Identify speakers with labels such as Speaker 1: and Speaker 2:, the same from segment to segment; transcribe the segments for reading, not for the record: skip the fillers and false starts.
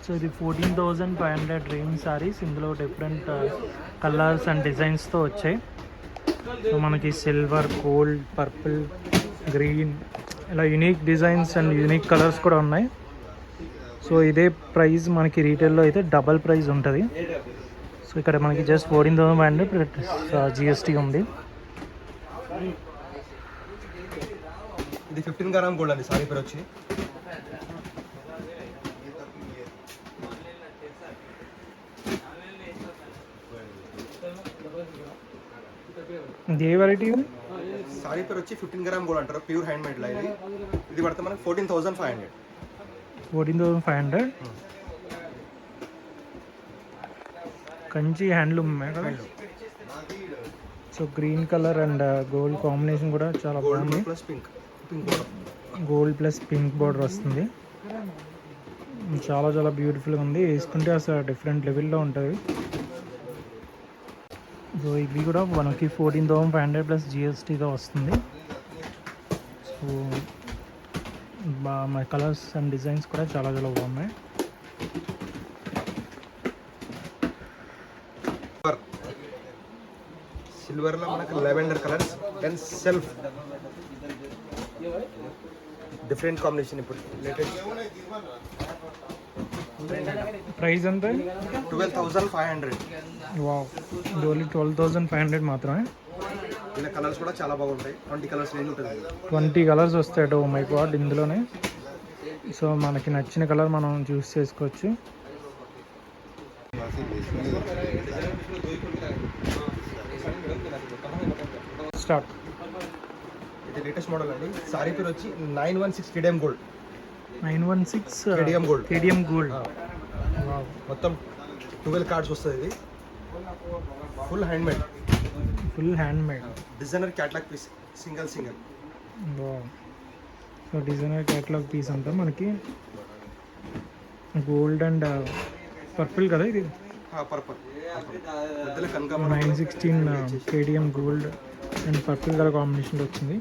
Speaker 1: So ఇది 14,500 range saris. ఇందులో different colours and డిజైన్స్తో వచ్చాయి. సో మనకి సిల్వర్, గోల్డ్, పర్పుల్, గ్రీన్ ఇలా unique designs and unique colours కూడా ఉన్నాయి. సో ఇదే ప్రైస్ మనకి రీటైల్లో అయితే డబల్ ప్రైస్ ఉంటుంది. సో ఇక్కడ మనకి జస్ట్ 14,500 జిఎస్టీ ఉంది.
Speaker 2: ఇది 15 గ్రామ్ గోల్డ్ అండి. సారీ పేరు వచ్చి
Speaker 1: ఇది ఏ వెరైటీ?
Speaker 2: సారీ పేరు వచ్చి 15 గ్రామ్ గోల్డ్ అంటారు. Pure hand made line. ఇది పడితే మనకి 14,500.
Speaker 1: 14,500 కంచి హ్యాండ్లూమ్ కదా. So green colour and gold combination కూడా చాలా బాగుంది.
Speaker 2: Plus pink
Speaker 1: gold plus pink border వస్తుంది. చాలా చాలా బ్యూటిఫుల్గా ఉంది. వేసుకుంటే అసలు డిఫరెంట్ లెవెల్లో ఉంటుంది. సో ఇవి కూడా మనకి 14,500 ప్లస్ జిఎస్టీగా వస్తుంది. సో మా కలర్స్ అండ్ డిజైన్స్ కూడా చాలా చాలా బాగున్నాయి.
Speaker 2: సిల్వర్లో మనకి lavender colours and self different combination. ఇప్పుడు లేటెస్ట్
Speaker 1: ప్రైస్ ఎంత?
Speaker 2: 12,500.
Speaker 1: వావ్, ఇది ఓన్లీ 12,500 మాత్రమే.
Speaker 2: ఇలా కలర్స్ కూడా చాలా బాగుంటాయి. 20 కలర్స్ రేంజ్ ఉంటుంది.
Speaker 1: 20 కలర్స్ వస్తాయి. ఓ మై గాడ్, ఇందులోనే. సో మనకి నచ్చిన కలర్ మనం చూస్ చేసుకోవచ్చు. స్టార్ట్.
Speaker 2: ఇది లేటెస్ట్ మోడల్ అండి. సారీ పేరు వచ్చి 916 KDM gold.
Speaker 1: 916
Speaker 2: KDM gold.
Speaker 1: KDM gold.
Speaker 2: మొత్తం 12 కార్డ్స్ వస్తుంది. ఇది full handmade.
Speaker 1: Full handmade
Speaker 2: designer catalogue piece. Single.
Speaker 1: So designer catalogue piece అంతా మనకి గోల్డ్ అండ్ పర్పుల్ కదా ఇది.
Speaker 2: Purple
Speaker 1: 916 KDM gold and purple colour కాంబినేషన్లో వచ్చింది.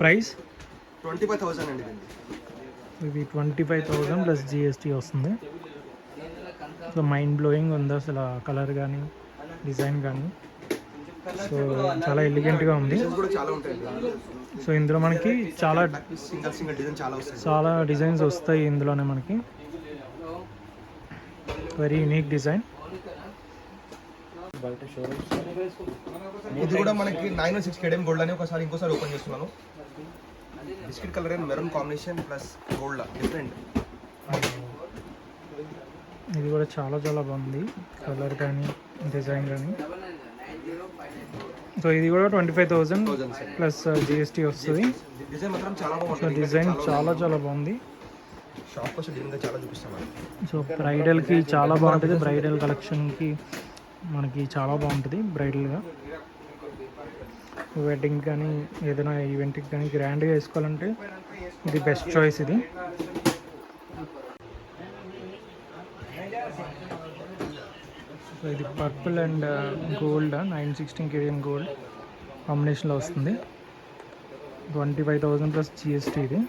Speaker 1: ప్రైస్
Speaker 2: 25,000 అండి.
Speaker 1: ఇది 25,000 ప్లస్ జిఎస్టీ వస్తుంది. సో మైండ్ బ్లోయింగ్ ఉంది అసలు కలర్ కానీ డిజైన్ కానీ. సో చాలా ఎలిగెంట్గా ఉంది. సో ఇందులో మనకి చాలా డిజైన్స్ వస్తాయి. ఇందులోనే మనకి వెరీ యూనిక్ డిజైన్.
Speaker 2: ఇది కూడా మనకి 916 కేడిఎం గోల్డ్ అని ఇంకోసారి ఓపెన్ చేస్తున్నాను. Biscuit colour and maroon combination plus gold different.
Speaker 1: ఇది కూడా చాలా చాలా బాగుంది కలర్ కానీ డిజైన్ కానీ. సో ఇది కూడా 25,000 ప్లస్ జిఎస్టీ వస్తుంది.
Speaker 2: డిజైన్ మాత్రం చాలా బాగుంది.
Speaker 1: సో డిజైన్ చాలా చాలా బాగుంది.
Speaker 2: షాప్ వచ్చి డిజైన్ చాలా చూపిస్తాను.
Speaker 1: సో బ్రైడల్కి చాలా బాగుంటుంది. బ్రైడల్ కలెక్షన్కి మనకి చాలా బాగుంటుంది. బ్రైడల్గా వెడ్డింగ్ కానీ ఏదైనా ఈవెంట్కి కానీ గ్రాండ్గా వేసుకోవాలంటే ఇది బెస్ట్ చాయిస్. ఇది సో ఇది purple and gold 916 KDM gold కాంబినేషన్లో వస్తుంది. 25,000 ప్లస్ జిఎస్టీ. ఇది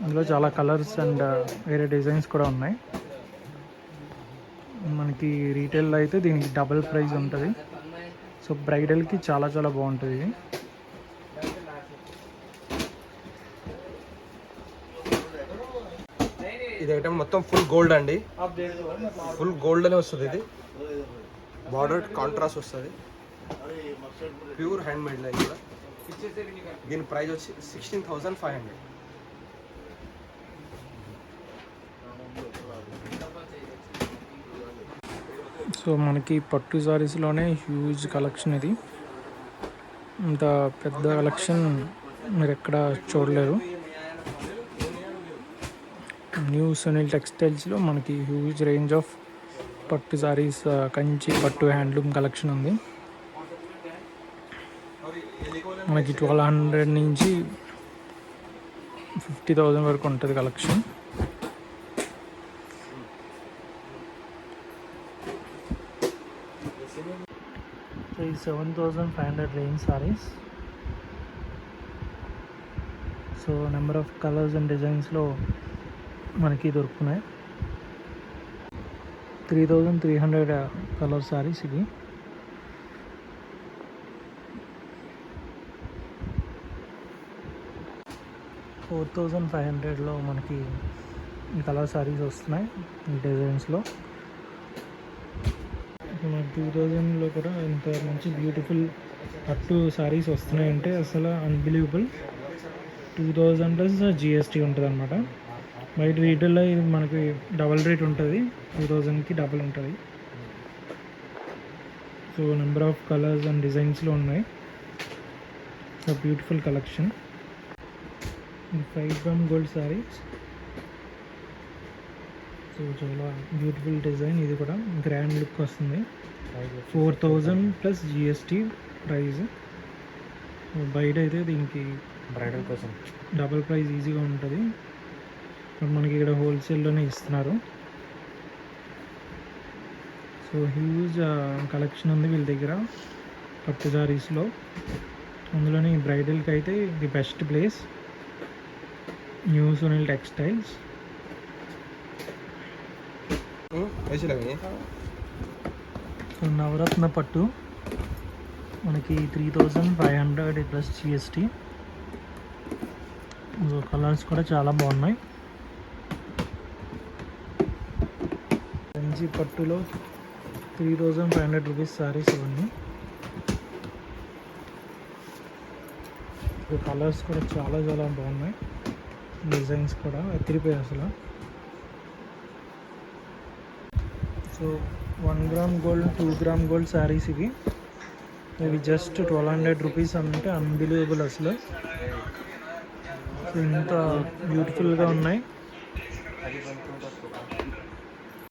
Speaker 1: ఇందులో చాలా కలర్స్ అండ్ వేరే డిజైన్స్ కూడా ఉన్నాయి. మనకి రీటైల్లో అయితే దీనికి డబుల్ ప్రైస్ ఉంటుంది. సో బ్రైడల్కి చాలా చాలా బాగుంటుంది.
Speaker 2: ఇది ఐటమ్ మొత్తం ఫుల్ గోల్డ్ అండి. ఫుల్ గోల్డ్ అనే వస్తుంది. ఇది బార్డర్ కాంట్రాస్ట్ వస్తుంది. ప్యూర్ హ్యాండ్ మేడ్ లైన్ కూడా. దీని ప్రైస్ వచ్చి 16,500.
Speaker 1: సో మనకి పట్టు సారీస్లోనే హ్యూజ్ కలెక్షన్. ఇది ఇంత పెద్ద కలెక్షన్ మీరు ఎక్కడ చూడలేరు. న్యూ సునీల్ టెక్స్టైల్స్లో మనకి హ్యూజ్ రేంజ్ ఆఫ్ పట్టు సారీస్, కంచి పట్టు హ్యాండ్లూమ్ కలెక్షన్ ఉంది. మనకి 1,200 నుంచి 50,000 వరకు ఉంటుంది కలెక్షన్. సో ఈ 7,500 range saris. So number of colours and డిజైన్స్లో మనకి దొరుకుతున్నాయి. 3300 కలర్ సారీస్ ఇవి. $4500లో మనకి ఈ కలర్ సారీస్ వస్తున్నాయి ఈ డిజైన్స్లో. మనకి 2000లో కూడా ఇంత మంచి బ్యూటిఫుల్ పట్టు సారీస్ వస్తున్నాయంటే అసలు అన్బిలీవబుల్. 2000 ప్లస్ జిఎస్టీ ఉంటుంది అనమాట. బయట రీటైల్లో ఇది మనకి డబల్ రేట్ ఉంటుంది, 2000కి డబల్ ఉంటుంది. So number of colours and డిజైన్స్లో ఉన్నాయి. So beautiful collection. 5 gram gold saris. So చాలా బ్యూటిఫుల్ డిజైన్, ఇది కూడా గ్రాండ్ లుక్ వస్తుంది. 4000 ప్లస్ జిఎస్టీ ప్రైస్. బయట అయితే దీనికి
Speaker 3: బ్రైడల్ కోసం
Speaker 1: డబుల్ ప్రైస్ ఈజీగా ఉంటుంది. మనకి ఇక్కడ హోల్సేల్లోనే ఇస్తున్నారు. సో హ్యూజ్ కలెక్షన్ ఉంది వీళ్ళ దగ్గర పట్టు సారీస్లో. అందులోని బ్రైడల్కి అయితే the best place new Sunil textiles. So నవరత్న పట్టు మనకి 3500 ప్లస్ జిఎస్టీ. సో కలర్స్ కూడా చాలా బాగున్నాయి. మంచి పట్టులో 3500 రూపీస్ సారీస్ ఇవన్నీ. కలర్స్ కూడా చాలా చాలా బాగున్నాయి, డిజైన్స్ కూడా ఎత్తిరిపోయాయి అసలు. So 1 gram gold 2 gram gold saris ఇవి జస్ట్ 1200 రూపీస్ అంటే అన్బిలీవబుల్ అసలు. సో ఇంత బ్యూటిఫుల్గా ఉన్నాయి.